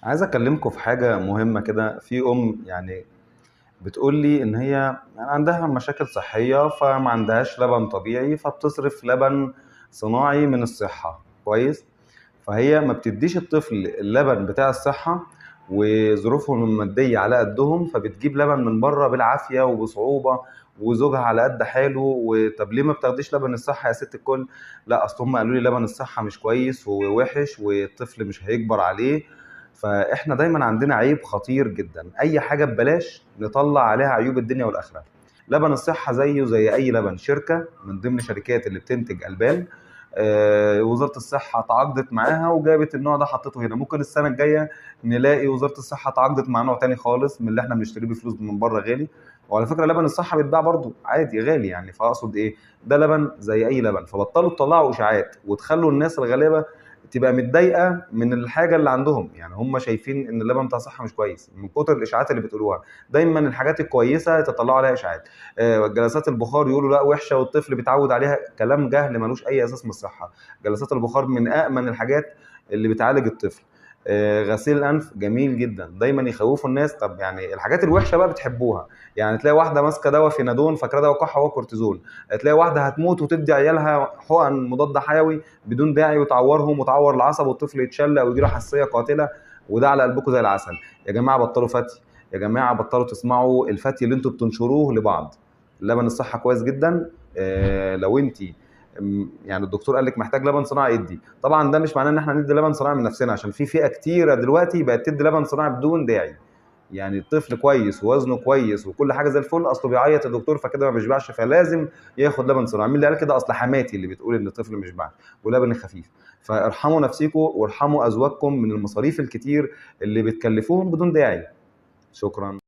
عايز اكلمكم في حاجه مهمه كده. في يعني بتقول لي ان هي يعني عندها مشاكل صحيه، فما عندهاش لبن طبيعي، فبتصرف لبن صناعي من الصحه. كويس. فهي ما بتديش الطفل اللبن بتاع الصحه، وظروفهم الماديه على قدهم، فبتجيب لبن من بره بالعافيه وبصعوبه، وزوجها على قد حاله. وطب ليه ما بتاخديش لبن الصحه يا ست الكل؟ لا، اصل هم قالوا لي لبن الصحه مش كويس ووحش والطفل مش هيكبر عليه. فاحنا دايما عندنا عيب خطير جدا: اي حاجه ببلاش نطلع عليها عيوب الدنيا والاخره. لبن الصحه زيه زي اي لبن، شركه من ضمن شركات اللي بتنتج البان. وزاره الصحه تعاقدت معاها وجابت النوع ده حطته هنا. ممكن السنه الجايه نلاقي وزاره الصحه تعاقدت مع نوع تاني خالص من اللي احنا بنشتريه بفلوس من بره غالي. وعلى فكره لبن الصحه بيتباع برضو عادي غالي يعني. فاقصد ايه؟ ده لبن زي اي لبن. فبطلوا تطلعوا اشاعات وتخلوا الناس الغلابه تبقى متضايقه من الحاجه اللي عندهم. يعني هم شايفين ان اللبن بتاع صحه مش كويس من كتر الاشاعات اللي بتقولوها. دايما الحاجات الكويسه تطلعوا عليها اشاعات. جلسات البخار يقولوا لا وحشه والطفل بيتعود عليها. كلام جهل ملوش اي اساس من الصحه. جلسات البخار من امن الحاجات اللي بتعالج الطفل. غسيل الانف جميل جدا. دايما يخوفوا الناس. طب يعني الحاجات الوحشه بقى بتحبوها. يعني تلاقي واحده ماسكه دواء فينادون فاكره دواء كحه هو كورتيزون. تلاقي واحده هتموت وتدي عيالها حقن مضاد حيوي بدون داعي وتعورهم وتعور العصب والطفل يتشل او يجيله حساسيه قاتله. وده على قلبكم زي العسل. يا جماعه بطلوا فتي. يا جماعه بطلوا تسمعوا الفتي اللي انتوا بتنشروه لبعض. لبن الصحه كويس جدا. لو انت يعني الدكتور قال لك محتاج لبن صناعي ادي. طبعا ده مش معناه ان احنا ندي لبن صناعي من نفسنا، عشان في فئه كتيره دلوقتي بقت تدي لبن صناعي بدون داعي. يعني الطفل كويس ووزنه كويس وكل حاجه زي الفل، اصله بيعيط يا دكتور فكده ما بيشبعش فلازم ياخد لبن صناعي. مين اللي قال كده؟ اصل حماتي اللي بتقول ان الطفل مش بيشبع ولبن خفيف. فارحموا نفسيكم وارحموا ازواجكم من المصاريف الكتير اللي بتكلفوهم بدون داعي. شكرا.